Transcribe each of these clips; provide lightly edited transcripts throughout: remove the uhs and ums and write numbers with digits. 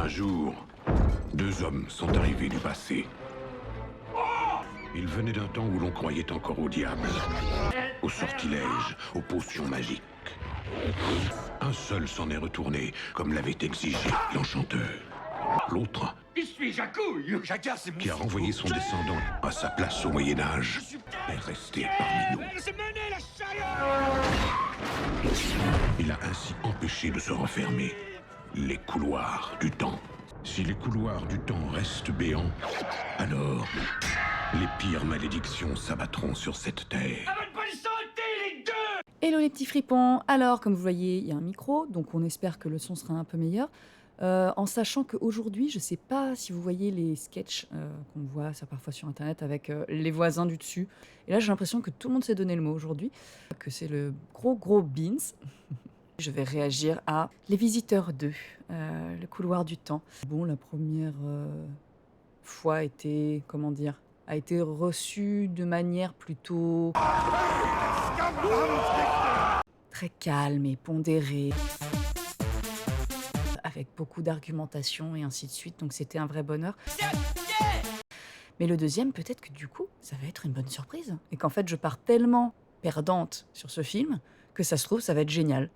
Un jour, deux hommes sont arrivés du passé. Ils venaient d'un temps où l'on croyait encore au diable, aux sortilèges, aux potions magiques. Un seul s'en est retourné, comme l'avait exigé l'enchanteur. L'autre, qui a renvoyé son descendant à sa place au Moyen-Âge, est resté parmi nous. Il a ainsi empêché de se refermer les couloirs du temps. Si les couloirs du temps restent béants, alors les pires malédictions s'abattront sur cette terre. Hello les petits fripons. Alors, comme vous voyez, il y a un micro, donc on espère que le son sera un peu meilleur. En sachant qu'aujourd'hui, je ne sais pas si vous voyez les sketchs qu'on voit ça parfois sur Internet avec les voisins du dessus. Et là, j'ai l'impression que tout le monde s'est donné le mot aujourd'hui, que c'est le gros Beans. Je vais réagir à Les Visiteurs 2, le couloir du temps. Bon, la première fois était, comment dire, a été reçue de manière plutôt très calme et pondérée, avec beaucoup d'argumentation et ainsi de suite, donc c'était un vrai bonheur. Mais le deuxième, peut-être que du coup, ça va être une bonne surprise. Et qu'en fait, je pars tellement perdante sur ce film que ça se trouve, ça va être génial.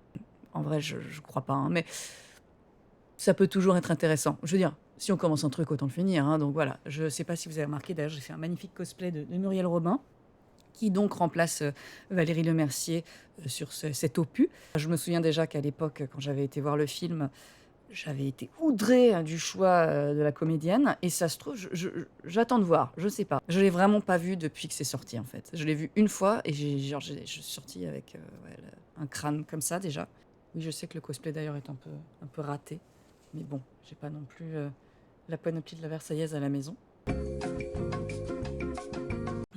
En vrai, je crois pas, hein, mais ça peut toujours être intéressant. Je veux dire, si on commence un truc, autant le finir, hein, donc voilà. Je sais pas si vous avez remarqué, d'ailleurs, j'ai fait un magnifique cosplay de Muriel Robin, qui donc remplace Valérie Lemercier sur cet opus. Je me souviens déjà qu'à l'époque, quand j'avais été voir le film, j'avais été houdrée du choix de la comédienne, et ça se trouve, j'attends de voir, je sais pas. Je l'ai vraiment pas vu depuis que c'est sorti, en fait. Je l'ai vu une fois, et je suis sortie avec un crâne comme ça, déjà. Oui, je sais que le cosplay, d'ailleurs, est un peu raté, mais bon, j'ai pas non plus la panoplie de la Versaillaise à la maison.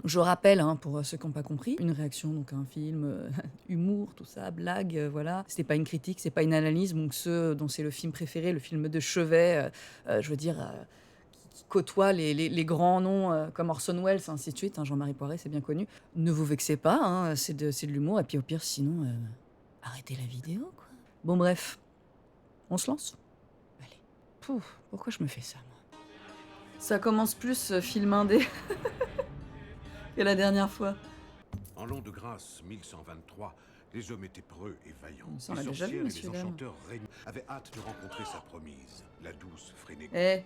Je rappelle, hein, pour ceux qui n'ont pas compris, une réaction donc à un film, humour, tout ça, blague, voilà. C'était pas une critique, c'est pas une analyse. Donc ceux dont c'est le film préféré, le film de chevet, je veux dire, qui côtoie les grands noms comme Orson Welles, ainsi de suite, hein, Jean-Marie Poiret, c'est bien connu. Ne vous vexez pas, hein, c'est de l'humour. Et puis au pire, sinon, arrêtez la vidéo, quoi. Bon bref, on se lance. Allez. Pouf, pourquoi je me fais ça, moi? Ça commence plus film indé que la dernière fois. En l'an de grâce 1123, les hommes étaient preux et vaillants. Ça, on Les l'a déjà vu, sorcières et monsieur, les là. enchanteurs avaient hâte de rencontrer sa promise, la douce Frénégoute. Eh,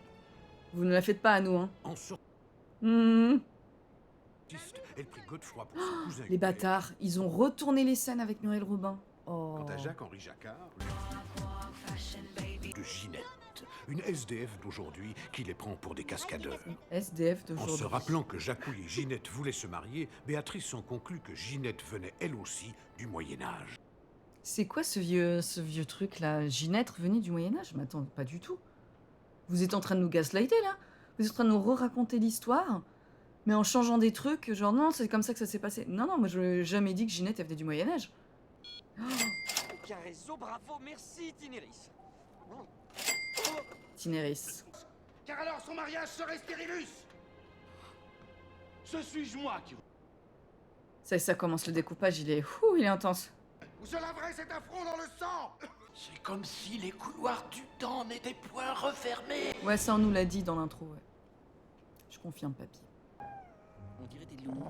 vous ne la faites pas à nous, hein. En sorte, Mmh. elle prit Godefroy pour son cousin. Les bâtards, ils ont retourné les scènes avec Muriel Robin. Oh. Quant à Jacques-Henri Jacquard, de Ginette, une SDF d'aujourd'hui qui les prend pour des cascadeurs. SDF En d'aujourd'hui. se rappelant que Jacouille et Ginette voulaient se marier, Béatrice en conclut que Ginette venait elle aussi du Moyen-Âge. C'est quoi ce vieux truc là? Ginette revenue du Moyen-Âge? Mais attends, pas du tout. Vous êtes en train de nous gaslighter là? Vous êtes en train de nous re-raconter l'histoire? Mais en changeant des trucs, genre non, c'est comme ça que ça s'est passé. Non, moi je n'ai jamais dit que Ginette elle venait du Moyen-Âge. Aucun réseau, bravo, merci Tinéris. Tinéris. Car alors son mariage serait stérilus. Ce suis-je moi qui... Ça commence le découpage, il est intense. Vous se laverez cet affront dans le sang. C'est comme si les couloirs du temps n'étaient point refermés. Ouais, ça on nous l'a dit dans l'intro, ouais. Je confirme, papy. On dirait des loups.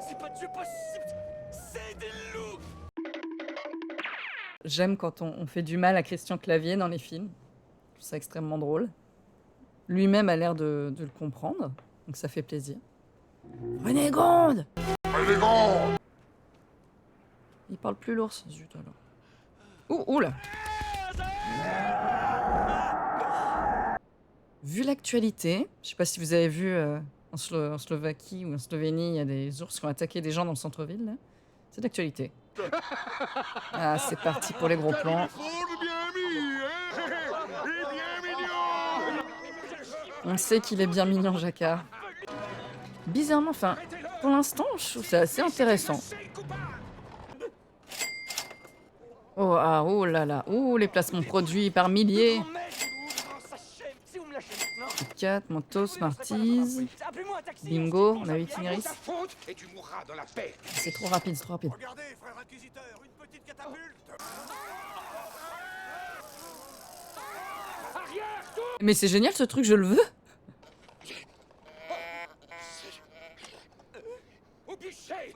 C'est pas Dieu possible, c'est des loups. J'aime quand on fait du mal à Christian Clavier dans les films. Je trouve ça extrêmement drôle. Lui-même a l'air de le comprendre, donc ça fait plaisir. Renégonde! Renégonde! Il parle plus l'ours, zut alors. Ouh là! Vu l'actualité, je sais pas si vous avez vu en Slovaquie ou en Slovénie, il y a des ours qui ont attaqué des gens dans le centre-ville, là. C'est d'actualité. Ah, c'est parti pour les gros plans. On sait qu'il est bien mignon, Jacquard. Bizarrement, enfin, pour l'instant, je trouve ça assez intéressant. Oh là là, les placements produits par milliers. Kit Kat, Mentos, Smarties. Bingo, on a eu Tinéris. C'est trop rapide, Regardez, frère inquisiteur, une petite catapulte. Mais c'est génial ce truc, je le veux. Au bûcher.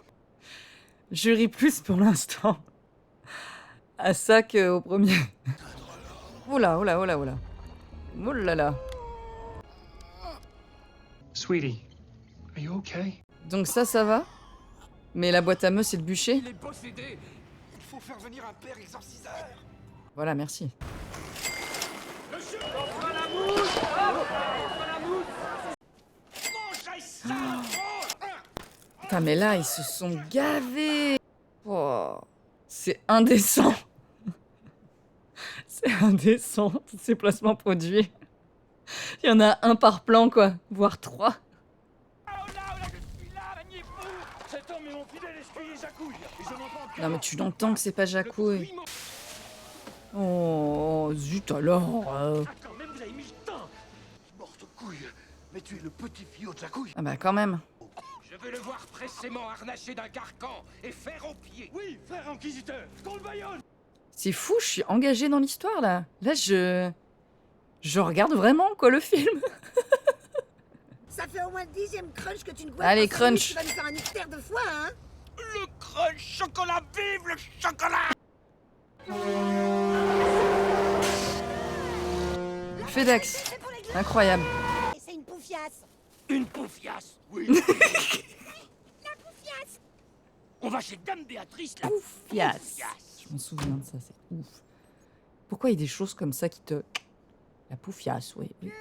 Je ris plus pour l'instant à ça qu'au premier. Oula, oula, oula, oula. Oulala. Sweetie, are you okay? Donc ça va. Mais la boîte à meules, c'est le bûcher. Il est possédé. Il faut faire venir un père exorciseur. Voilà, merci. Putain, mais là, ils se sont gavés. Oh, c'est indécent. C'est indécent, tous ces placements produits. Il y en a un par plan, quoi. Voire 3. Oh là, je suis là, maniez-vous. Cet homme est mon fidèle escuyer Jacouille. Et je n'entends que... Non, mais tu l'entends que c'est pas Jacouille. Oh, zut alors. Ah, quand même, vous avez mis le temps. Morte couille. Mais tu es le petit fillot de Jacouille. Ah bah quand même. Je veux le voir pressément harnaché d'un carcan et fer au pied. Oui, frère inquisiteur, qu'on le baillonne. C'est fou, je suis engagée dans l'histoire, là. Là, je regarde vraiment, quoi, le film. Ça fait au moins le 10e crunch que tu ne goûtes Allez, pas. Sandwich, crunch. Tu vas nous faire un ictère de foie, hein? Le crunch chocolat, vive le chocolat. FedEx. C'est pour les glaces. Incroyable. C'est une poufiasse. Une poufiasse. Oui. La poufiasse. On va chez Dame Béatrice, la Poufiasse. Je m'en souviens de ça, c'est ouf. Pourquoi il y a des choses comme ça qui te... La poufiasse, oui. oui.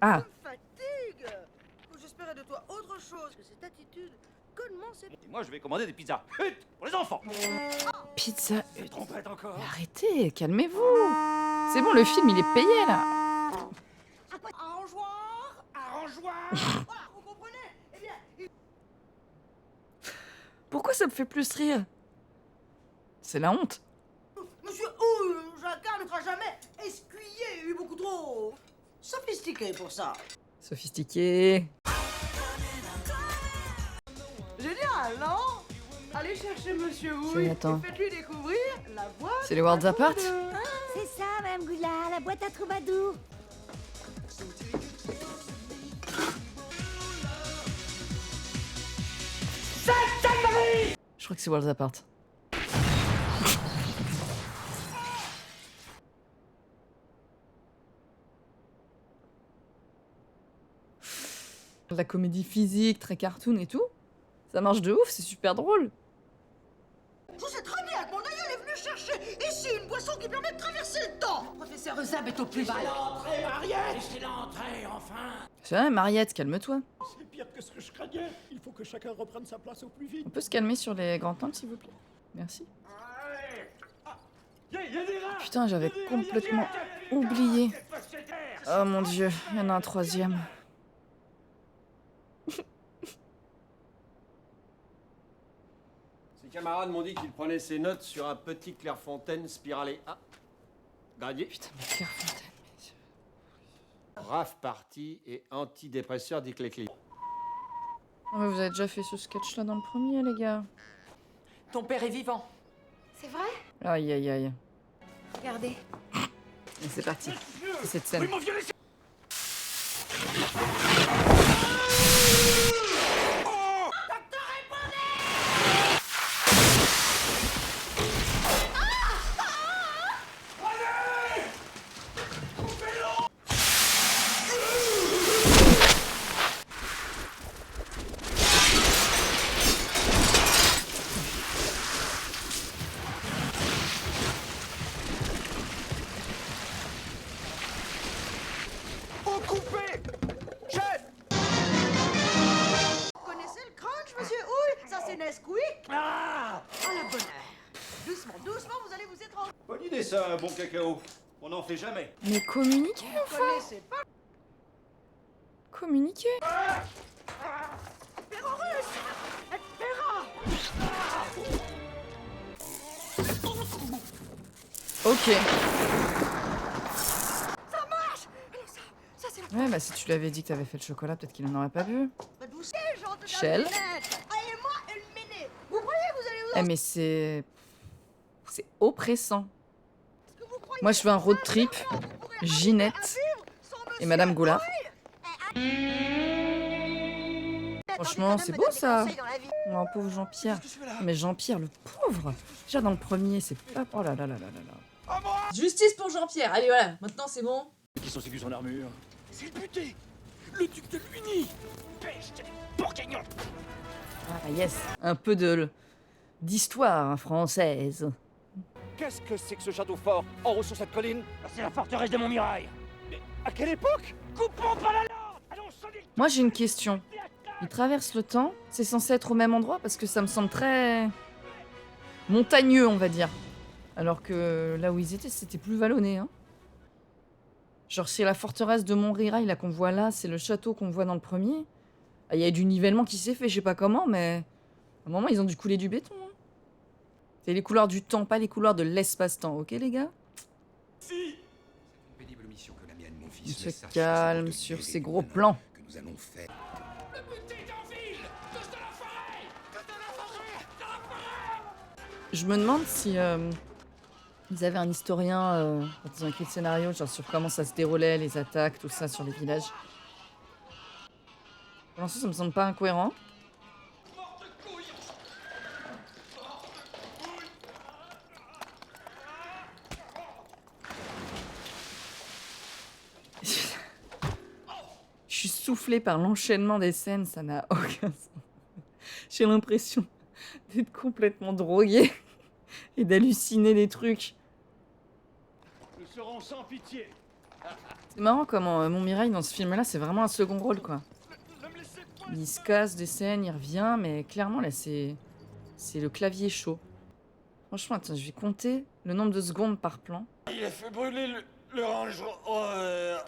Ah, Ça me fatigue. J'espérais de toi autre chose que cette attitude. Connement, c'est... Et moi, je vais commander des pizzas huttes pour les enfants. pizza. C'est trompette encore. Mais arrêtez, calmez-vous. C'est bon, le film, il est payé, là. Arrangeoir. Arrangeoir. Voilà, vous comprenez? Eh bien, Pourquoi ça me fait plus rire? C'est la honte. Monsieur Jacquard ne fera jamais escuyer, beaucoup trop sophistiqué pour ça. Sophistiqué. Génial, non? Allez chercher Monsieur Houille Attends. et faites-lui découvrir la boîte. C'est les Worlds Apart? C'est ça, Madame Goulard, la boîte à troubadour. Je crois que c'est Worlds Apart. La comédie physique, très cartoon et tout, ça marche de ouf, c'est super drôle. Je sais très bien que mon aïeul est venu chercher ici une boisson qui permet de traverser le temps. Professeur Eusab est au plus bas. L'entrée, Mariette. Laissez l'entrée, enfin. C'est vrai, Mariette, calme-toi. C'est pire que ce que je craignais. Il faut que chacun reprenne sa place au plus vite. On peut se calmer sur les grands temples, s'il vous plaît. Merci. Y a des rats. Putain, j'avais complètement oublié. Oh mon dieu, il y en a un troisième. Ses camarades m'ont dit qu'il prenait ses notes sur un petit Clairefontaine spiralé A. Gradient. Putain, mais Clairefontaine. RAF parti et antidépresseur d'Icléclé. Oh, mais vous avez déjà fait ce sketch-là dans le premier, les gars. Ton père est vivant. C'est vrai? Aïe, aïe, aïe. Regardez. Et c'est parti. C'est cette scène. Oui, mon vieux, laissez. Vous connaissez le crunch, Monsieur Houille? Ça, c'est Nesquik. Ah. À la bonne heure. Doucement, doucement, vous allez vous étrangler. Bonne idée ça, un bon cacao. On n'en fait jamais. Mais communiquez, Vous enfin. connaissez pas Communiquez. Ok. ça, c'est la Ouais, bah si tu lui avais dit que t'avais fait le chocolat, peut-être qu'il en aurait pas bu. douce gens de Shell. la lunette. Allez, moi, une minute. Vous croyez que vous allez vous Eh, mais c'est... C'est oppressant. que vous croyez Moi, je veux un road trip. vous pourrez Ginette. Et Madame Goulard. Franchement, c'est beau ça. Oh, pauvre Jean-Pierre. Mais Jean-Pierre, le pauvre. Déjà dans le premier, c'est pas... Oh là là là là là là. Justice pour Jean-Pierre. Allez, voilà. Maintenant, c'est bon. Qui sont séduits son armure? C'est le buté! Le duc de Luigny! Peste! Bourguignon! Ah yes. Un peu d'histoire française. Qu'est-ce que c'est que ce château fort en haut sur cette colline? C'est la forteresse de Montmirail! Mais à quelle époque? Coupons pas la lande! Allons sonner! Moi j'ai une question. Il traverse le temps, c'est censé être au même endroit parce que ça me semble très montagneux, on va dire. Alors que là où ils étaient, c'était plus vallonné, hein. Genre c'est la forteresse de Montmirail là qu'on voit là, c'est le château qu'on voit dans le premier. Il y a du nivellement qui s'est fait, je sais pas comment, mais à un moment ils ont dû couler du béton. Hein. C'est les couloirs du temps, pas les couloirs de l'espace-temps, ok les gars? Si! Il se calme sur ses gros plans. Je me demande si ils avaient un historien quand ils ont écrit le scénario, genre sur comment ça se déroulait, les attaques, tout ça sur les villages. Pour l'instant, ça me semble pas incohérent. Je suis soufflée par l'enchaînement des scènes, ça n'a aucun sens. J'ai l'impression d'être complètement droguée et d'halluciner des trucs. Nous serons sans pitié! C'est marrant comment Montmirail dans ce film-là, c'est vraiment un second rôle, quoi. Il se casse des scènes, il revient, mais clairement, là, c'est le clavier chaud. Franchement, attends, je vais compter le nombre de secondes par plan. Il a fait brûler le Range Rover!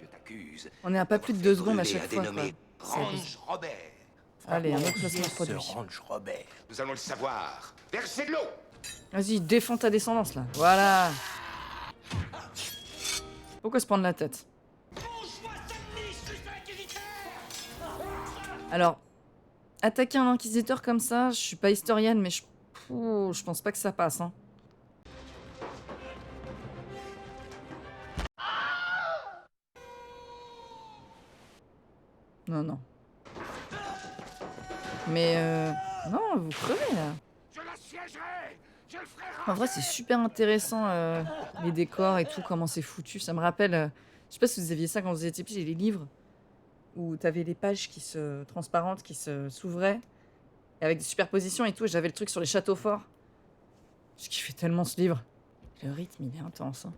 On est à pas plus de 2 secondes à chaque fois, quoi. Range Robert. Allez, un autre placement de produit. Range Robert. Nous allons le savoir. Versez de l'eau. Vas-y, défends ta descendance, là. Voilà. Pourquoi se prendre la tête? Alors, attaquer un inquisiteur comme ça, je suis pas historienne, mais je pense pas que ça passe, hein. Non, non. Mais non, vous crevez, là. Je l'assiégerai! Je le ferai! En vrai, c'est super intéressant, les décors et tout, comment c'est foutu. Ça me rappelle... je sais pas si vous aviez ça quand vous étiez petit, les livres, où t'avais les pages transparentes qui s'ouvraient, avec des superpositions et tout, et j'avais le truc sur les châteaux forts. Je kiffais tellement ce livre. Le rythme, il est intense, hein.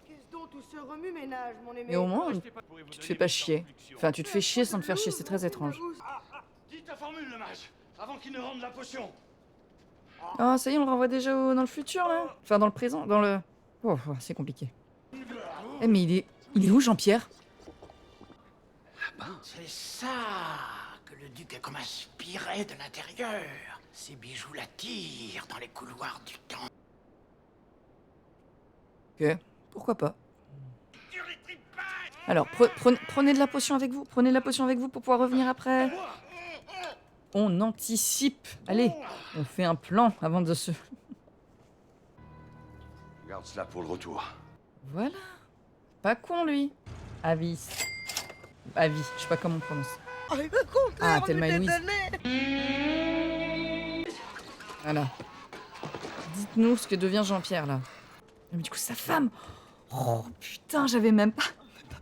Qu'est-ce donc tout ce remue-ménage, mon aimé? Et au moins, tu te fais pas chier. Enfin, tu te fais chier sans te faire chier, c'est très étrange. Dis ta formule, le mage, avant qu'il ne rende la potion! Oh, ça y est, on le renvoie déjà dans le futur, là? Enfin, dans le présent, dans le... Oh, c'est compliqué. Eh, mais il est où, Jean-Pierre? C'est ça que le duc a comme inspiré de l'intérieur. Ces bijoux l'attirent dans les couloirs du temps. Ok, pourquoi pas. Alors, prenez de la potion avec vous. Prenez de la potion avec vous pour pouvoir revenir après. On anticipe. Allez, on fait un plan avant de se... Garde cela pour le retour. Voilà. Pas con, lui. Avis. Avis, je sais pas comment on prononce. Oh, il me compte, Ah, on Thelma et lui Louise. donné. Voilà. Dites-nous ce que devient Jean-Pierre, là. Mais du coup, sa femme. Oh, putain, j'avais même pas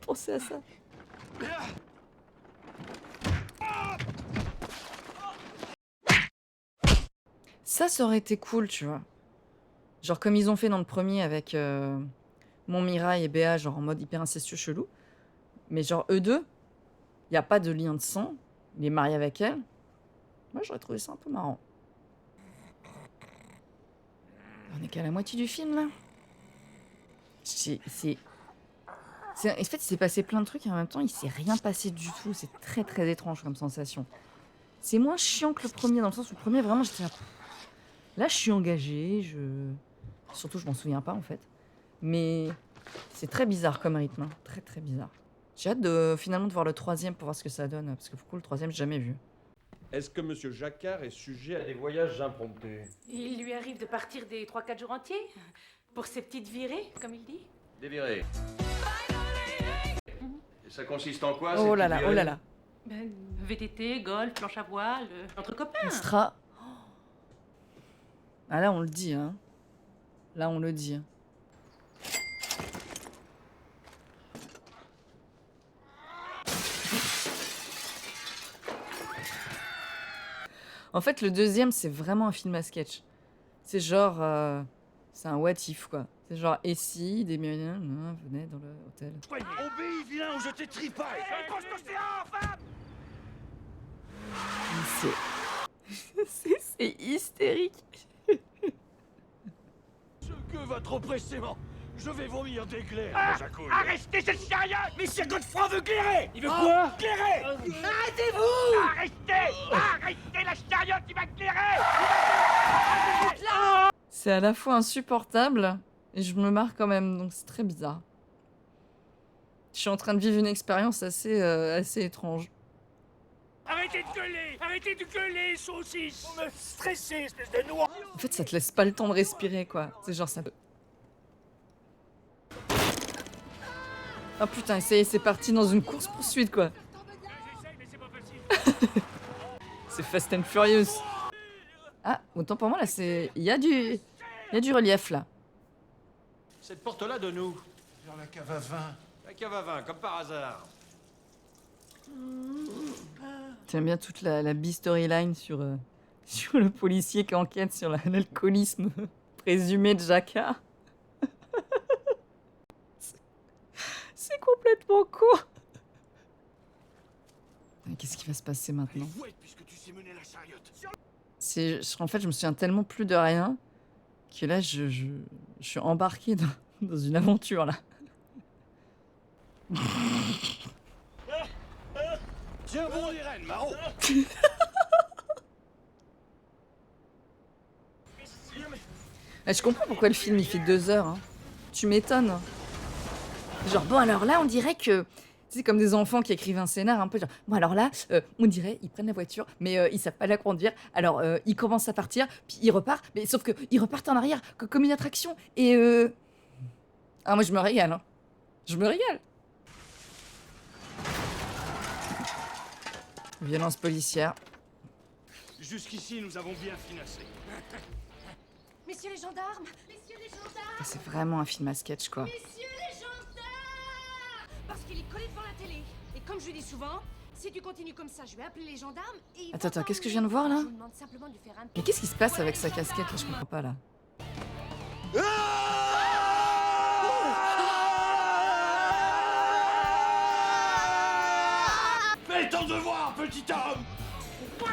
pensé à ça. Ça aurait été cool, tu vois. Genre comme ils ont fait dans le premier avec Montmirail et Béa, genre en mode hyper incestueux chelou. Mais genre eux deux, il n'y a pas de lien de sang. Il est marié avec elle. Moi, j'aurais trouvé ça un peu marrant. On est qu'à la moitié du film, là. En fait, il s'est passé plein de trucs et en même temps, il s'est rien passé du tout. C'est très, très étrange comme sensation. C'est moins chiant que le premier, dans le sens où le premier, vraiment, j'étais là... Là, je suis engagée, Surtout, je m'en souviens pas, en fait. Mais c'est très bizarre comme rythme, hein. Très, très bizarre. J'ai hâte finalement de voir le troisième pour voir ce que ça donne, parce que pour le coup, le troisième, j'ai jamais vu. Est-ce que Monsieur Jacquard est sujet à des voyages impromptus? Il lui arrive de partir des 3-4 jours entiers pour ses petites virées, comme il dit. Des virées. Et Ça consiste en quoi? Oh là là, oh là là. Ben, VTT, golf, planche à voile, entre copains. Extra. Ah là, on le dit, hein. Là, on le dit. Hein. En fait, le deuxième, c'est vraiment un film à sketch. C'est genre... c'est un what if, quoi. C'est genre, et si des millions venaient dans l'hôtel. Obéis, vilain, ou je t'étripaille. C'est hystérique. Ce gueux va trop pressément. Je vais vomir d'éclair. Arrêtez cette chariote! Monsieur Godefroy veut clairer. Il veut quoi? Clairer. Arrêtez-vous! Arrêtez la chariote, il va clairer! C'est à la fois insupportable et je me marre quand même, donc c'est très bizarre. Je suis en train de vivre une expérience assez étrange. Arrêtez de gueuler, saucisse. Vous me stressez, espèce de noix. En fait, ça te laisse pas le temps de respirer, quoi. C'est genre ça. Oh putain, c'est parti dans une course-poursuite, quoi. C'est Fast and Furious. Ah, autant pour moi, là, c'est... Il y a du relief, là. Cette porte-là de nous. Vers la cave à vin. La cave à vin, comme par hasard. J'aime bien toute la bi-storyline sur le policier qui enquête sur l'alcoolisme présumé de Jacquard. C'est complètement con. Qu'est-ce qui va se passer maintenant? En fait, je me souviens tellement plus de rien que là, je suis embarqué dans une aventure, là. Tiens bon, les reines, Maro. Je comprends pourquoi le film il fait 2 heures. Hein. Tu m'étonnes. Genre, bon, alors là, on dirait que. C'est comme des enfants qui écrivent un scénar un peu genre. Bon, alors là, on dirait, ils prennent la voiture, mais ils savent pas la conduire. Alors, ils commencent à partir, puis ils repartent, mais sauf qu'ils repartent en arrière, comme une attraction. Et Ah, moi, je me régale. Hein. Je me régale. Violence policière. Jusqu'ici, nous avons bien financé. Messieurs les gendarmes! Messieurs les gendarmes! C'est vraiment un film à sketch, quoi. Messieurs les gendarmes! Parce qu'il est collé devant la télé. Et comme je dis souvent, si tu continues comme ça, je vais appeler les gendarmes et ils vont Attends, qu'est-ce que je viens t'emmener. de voir, là? Je vous demande simplement de lui faire un Mais qu'est-ce qui se passe avec sa casquette, là? Je comprends pas, là. Fais ton devoir, petit homme! Quoi?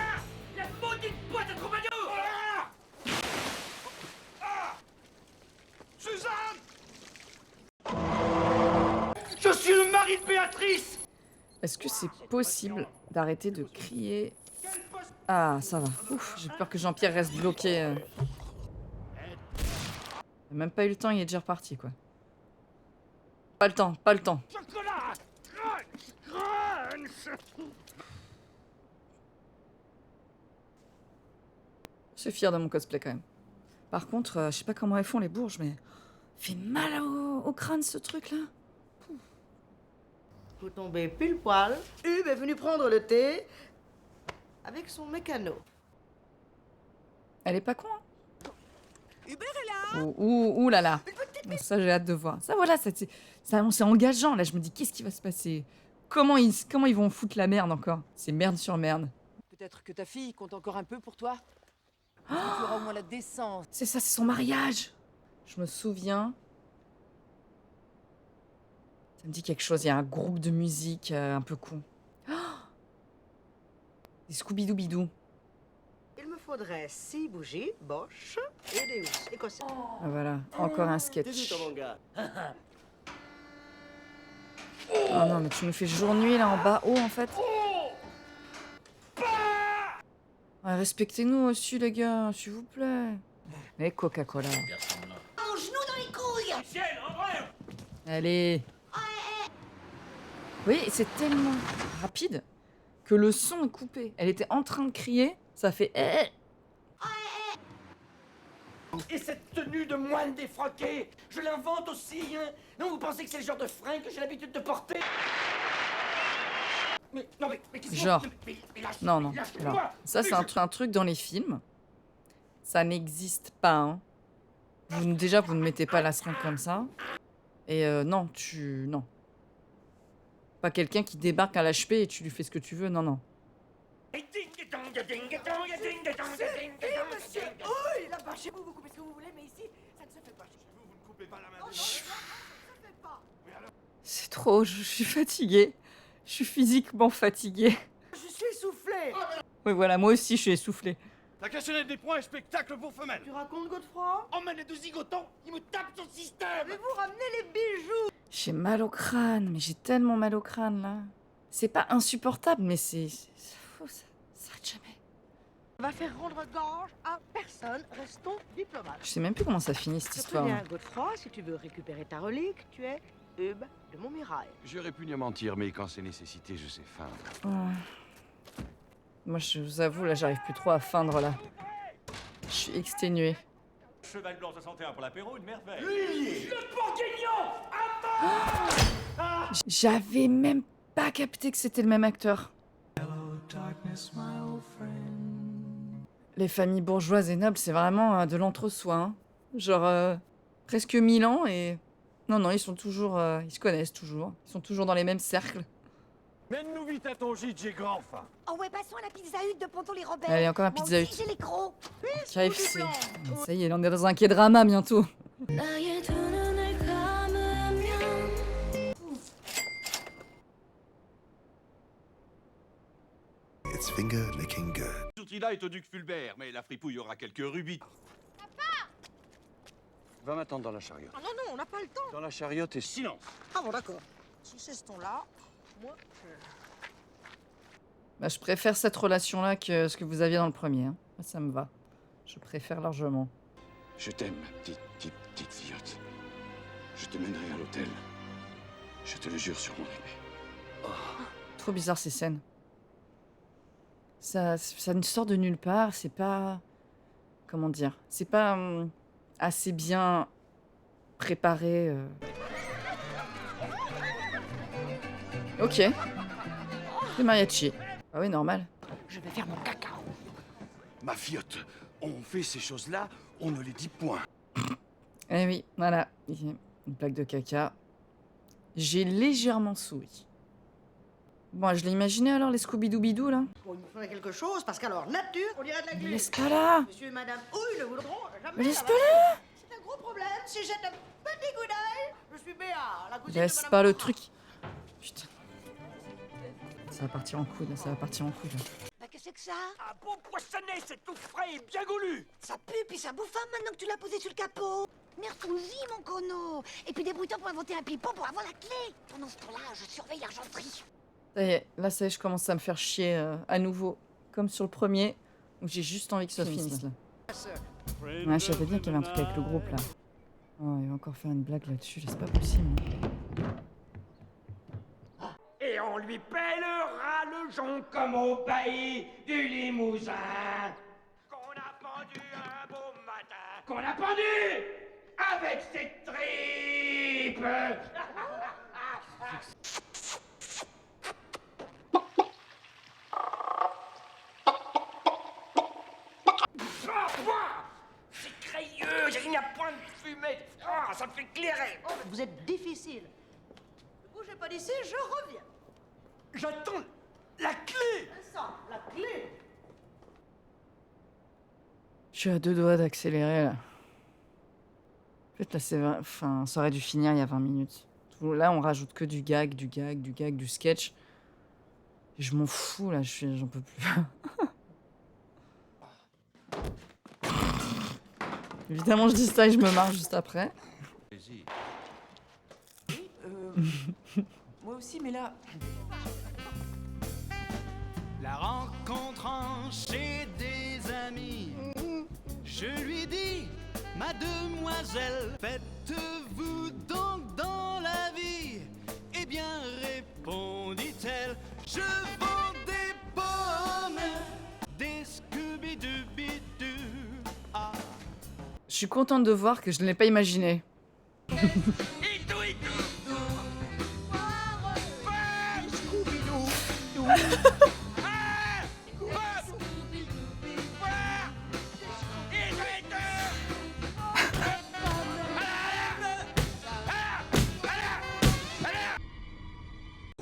La maudite boîte à troubadour! Suzanne! Je suis le mari de Béatrice! Est-ce que c'est possible d'arrêter de crier? Ah, ça va. Ouf, j'ai peur que Jean-Pierre reste bloqué. Il a même pas eu le temps, il est déjà reparti, quoi. Pas le temps, pas le temps. Chocolat! Je suis fière de mon cosplay, quand même. Par contre, je sais pas comment elles font, les bourges, mais... fait mal au crâne, ce truc-là. Vous tombez pile poil. Hub est venu prendre le thé avec son mécano. Elle est pas con, hein? Hubert est là. Ouh là là. Bon, ça, j'ai hâte de voir. Ça, voilà, c'est engageant. Là, je me dis, qu'est-ce qui va se passer? Comment ils vont foutre la merde encore? C'est merde sur merde. Peut-être que ta fille compte encore un peu pour toi. Tu auras au moins la décence. C'est ça, c'est son mariage. Je me souviens. Ça me dit quelque chose. Il y a un groupe de musique un peu con. Des Scooby-Doo-Bidou. Il me faudrait 6 bougies, Bosch et des housses écossaises. Ah, voilà, encore un sketch. Oh non, mais tu me fais jour-nuit là en bas haut en fait. Ouais, respectez-nous aussi les gars, s'il vous plaît. Mais Coca-Cola. Un genou dans les couilles! Allez. Oui, c'est tellement rapide que le son est coupé. Elle était en train de crier, ça fait Et cette tenue de moine défroqué, je l'invente aussi, hein? Non, vous pensez que c'est le genre de fringue que j'ai l'habitude de porter? Genre. Non, non. Alors, ça, c'est un truc dans les films. Ça n'existe pas, hein. Déjà, vous ne mettez pas la seringue comme ça. Et non, non. Pas quelqu'un qui débarque à l'HP et tu lui fais ce que tu veux, non, non. Monsieur, oui, là-bas, chez vous, vous coupez ce que vous voulez, mais ici, ça ne se fait pas. Chez vous, vous ne coupez pas la main. C'est trop, je suis fatiguée. Je suis physiquement fatiguée. Je suis essoufflée. Oui, voilà, moi aussi, je suis essoufflée. La cassonnette des points est spectacle pour femelle. Tu racontes, Godefroy? Emmène les deux zigotons, ils me tapent son système. Mais vous ramenez les bijoux. J'ai mal au crâne, mais j'ai tellement mal au crâne, là. C'est pas insupportable, mais c'est fou, ça s'arrête jamais. On va faire rendre gorge à personne. Restons diplomates. Je sais même plus comment ça finit, cette Je te histoire. préviens, Godefroy, si tu veux récupérer ta relique, tu es Hub de Montmirail. Je répugne à mentir, mais quand c'est nécessité, je sais feindre. Ouais. Moi, je vous avoue, là, j'arrive plus trop à feindre, là. Je suis exténuée. Cheval blanc 61 pour l'apéro, une merveille. Le bourguignon à mort. J'avais même pas capté que c'était le même acteur. Les familles bourgeoises et nobles, c'est vraiment de l'entre-soi. Hein. Genre, presque 1000 ans et... Non, non, ils sont toujours... ils se connaissent toujours. Ils sont toujours dans les mêmes cercles. Mène-nous vite à ton gîte, j'ai grand faim. Oh ouais, passons à la pizza hut de Ponton-les-Robert. Allez, encore un Moi pizza aussi, hut. j'ai les crocs. KFC. Ça y est, on est dans un K-drama bientôt. It's finger licking good. Ce outil-là est au duc Fulbert, mais la fripouille aura quelques rubis. Papa! Va m'attendre dans la chariote. Ah non, non, on n'a pas le temps. Dans la chariote et silence. Ah bon, d'accord. Si c'est ce ton-là, moi, Bah, je préfère cette relation-là que ce que vous aviez dans le premier. Hein. Moi, ça me va. Je préfère largement. Je t'aime, ma petite filleute. Je te mènerai à l'hôtel. Je te le jure sur mon épée. Trop bizarre ces scènes. Ça ne sort de nulle part. C'est pas... Comment dire? C'est pas assez bien préparé. Ok. Le mariachi. Ah oui, normal. Je vais faire mon caca. Ma filleute, on fait ces choses-là, on ne les dit point. Eh oui, voilà. Une plaque de caca. J'ai légèrement souri. Bon, je l'ai imaginé alors, les Scooby-Doo-Bidou, là. bon, il nous faudrait quelque chose, parce qu'alors, nature, on dirait de la Me glu. laisse pas là. Monsieur et madame Houille ne voudront jamais... Me laisse la pas vache. là. C'est un gros problème, si jette un petit coup d'œil. Je suis Béa, la cousine de Laisse madame pas le Farah. truc. Putain. Ça va partir en couille, là. Ça va partir en couille, là. Bah, qu'est-ce que c'est que ça? Un bon poissonnet, c'est tout frais et bien goulu. Ça pue, puis ça bouffe maintenant que tu l'as posé sur le capot. Mercousi, mon cono. Et puis débrouille-toi pour inventer un pipeau pour avoir la clé. Pendant ce temps-là, je surveille l'argenterie. Ça y est, là, ça y est, je commence à me faire chier à nouveau. Comme sur le premier, où j'ai juste envie que ça finisse, là. Ouais, je savais bien qu'il y avait un truc avec le groupe, là. Oh, il va encore faire une blague là-dessus, là, c'est pas possible. Hein. Et on lui pèlera le jonc comme au pays du Limousin. Qu'on a pendu un beau matin. Qu'on a pendu avec ses tripes. C'est crayeux, il n'y a point de fumée. Ah, ça me fait clairer. Vous êtes difficile. Ne bougez pas d'ici, je reviens. J'attends la clé. Ça, la clé. Je suis à 2 doigts d'accélérer, là. En fait, là, c'est... Enfin, ça aurait dû finir il y a 20 minutes. Là, on rajoute que du gag, du sketch. Et je m'en fous, là, j'en peux plus. Évidemment, je dis ça et je me marre juste après. Moi aussi, mais là... La rencontrant chez des amis, je lui dis, ma demoiselle, faites-vous donc dans la vie? Eh bien, répondit-elle, je vends des pommes, des Scooby-Doo-Bidoo. Ah. Je suis contente de voir que je ne l'ai pas imaginé.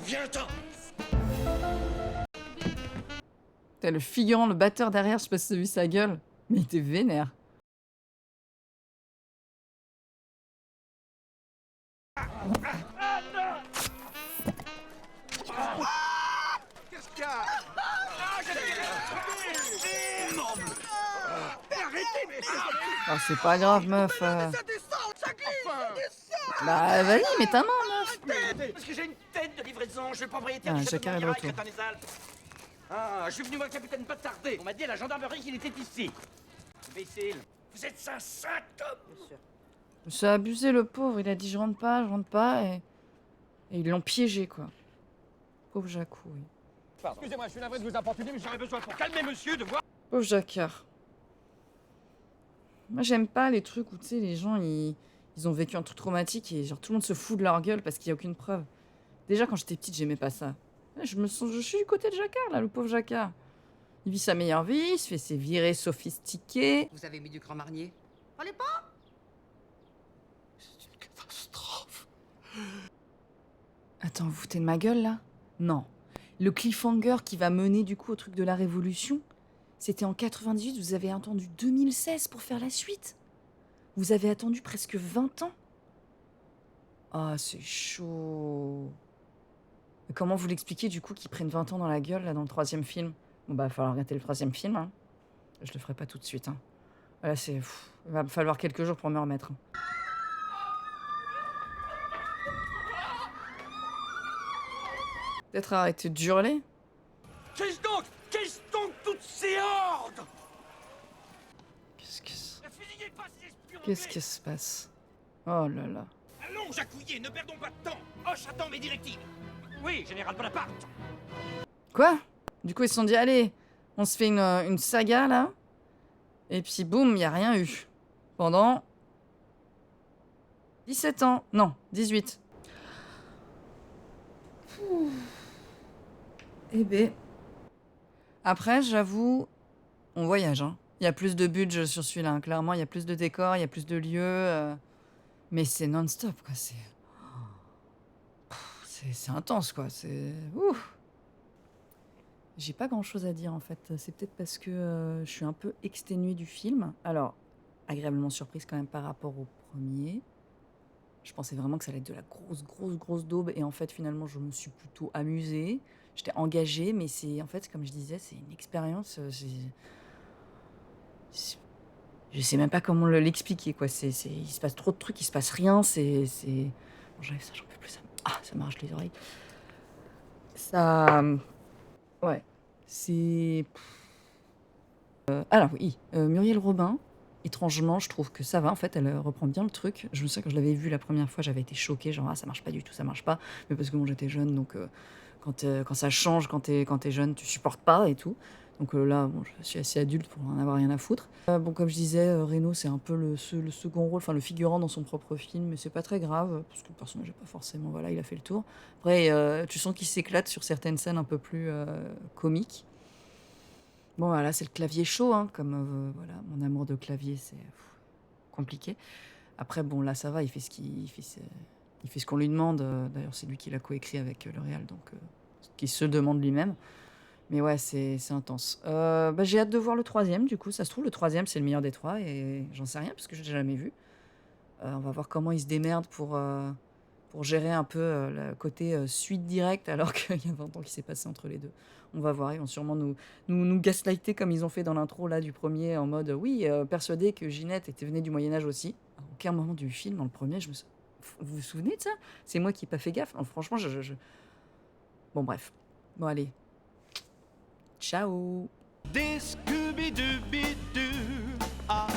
Viens-t'en. T'as le figurant, le batteur derrière, je sais pas si t'as vu sa gueule. Mais il était vénère. Qu'est-ce qu'il y a? Arrêtez, mais Ah, c'est pas grave, meuf. ça descend, ça glisse, ça descend. Bah, vas-y, mets ta main, meuf. Parce que j'ai une tête de livraison, je suis propriétaire Ah, du château Jacquard est de de Montmirail, retour. Crétin-les-Alpes. Ah, je suis venu voir le capitaine pas tarder. On m'a dit à la gendarmerie qu'il était ici. Imbécile, vous êtes un saint homme. C'est abusé, le pauvre. Il a dit je rentre pas, et ils l'ont piégé, quoi. Pauvre Jacou, oui. Excusez-moi, je suis navré de vous importuner, mais j'aurais besoin pour calmer monsieur de voir. Pauvre Jacquard. Moi, j'aime pas les trucs où, tu sais, les gens, ils ont vécu un truc traumatique et genre tout le monde se fout de leur gueule parce qu'il y a aucune preuve. Déjà, quand j'étais petite, j'aimais pas ça. Là, je suis du côté de Jacquard, là, le pauvre Jacquard. Il vit sa meilleure vie, il se fait ses virées sophistiquées. Vous avez mis du Grand Marnier? Fallait pas. C'est une catastrophe. Attends, vous foutez de ma gueule, là? Non. Le cliffhanger qui va mener, du coup, au truc de la Révolution, c'était en 98, vous avez attendu 2016 pour faire la suite. Vous avez attendu presque 20 ans. Ah, c'est chaud. Mais comment vous l'expliquez, du coup, qu'ils prennent 20 ans dans la gueule, là, dans le 3e film? Bon, bah, il va falloir arrêter le 3e film, hein. Je le ferai pas tout de suite, hein. Là, c'est... Il va me falloir quelques jours pour me remettre, hein. Peut-être arrêter de hurler? Qu'est-ce donc toutes ces hordes? Qu'est-ce qui se passe? Oh là là. Allons, Jacouillet, ne perdons pas de temps. Hoche attend mes directives. Oui, général Bonaparte. Quoi? Du coup, ils se sont dit, allez, on se fait une saga, là. Et puis, boum, il a rien eu. Pendant 17 ans. Non, 18. Eh ben. Après, j'avoue, on voyage, hein. Il y a plus de budget sur celui-là, hein. Clairement, il y a plus de décors, il y a plus de lieux. Mais c'est non-stop, quoi. C'est intense, quoi. C'est... Ouf. J'ai pas grand-chose à dire, en fait. C'est peut-être parce que je suis un peu exténuée du film. Alors, agréablement surprise quand même par rapport au premier. Je pensais vraiment que ça allait être de la grosse daube. Et en fait, finalement, je me suis plutôt amusée. J'étais engagée, mais c'est... En fait, comme je disais, c'est une expérience... Je sais même pas comment l'expliquer, quoi. Il se passe trop de trucs, il se passe rien. Bon, j'enlève ça, j'en peux plus. Ça m'arrache les oreilles. Ça... Ouais. C'est... Alors, oui. Muriel Robin, étrangement, je trouve que ça va. En fait, elle reprend bien le truc. Je me souviens, quand je l'avais vu la première fois, j'avais été choquée. Genre, ah, ça marche pas du tout, ça marche pas. Mais parce que bon, j'étais jeune, donc... Quand ça change, quand t'es jeune, tu supportes pas et tout. Donc là, bon, je suis assez adulte pour en avoir rien à foutre. Bon, comme je disais, Reno, c'est un peu le second rôle, enfin le figurant dans son propre film, mais c'est pas très grave, parce que le personnage n'est pas forcément... Voilà, il a fait le tour. Après, tu sens qu'il s'éclate sur certaines scènes un peu plus comiques. Bon, voilà, c'est le clavier chaud, hein, comme voilà, mon amour de clavier, c'est compliqué. Après, bon, là, ça va, il fait ce qu'on lui demande. D'ailleurs, c'est lui qui l'a coécrit avec le réal, donc qui se demande lui-même. Mais ouais, c'est intense. J'ai hâte de voir le 3e, du coup. Ça se trouve, le 3e, c'est le meilleur des 3, et j'en sais rien, parce que je l'ai jamais vu. On va voir comment il se démerde pour gérer un peu le côté suite directe, alors qu'il y a 20 ans qui s'est passé entre les deux. On va voir, ils vont sûrement nous gaslighter comme ils ont fait dans l'intro là du premier, en mode, oui, persuadé que Ginette venait du Moyen-Âge aussi. À aucun moment du film, dans le premier, vous vous souvenez de ça? C'est moi qui n'ai pas fait gaffe. Franchement, Bon, bref. Bon, allez. Ciao. Des Scooby-Dooby-Doo. Ah.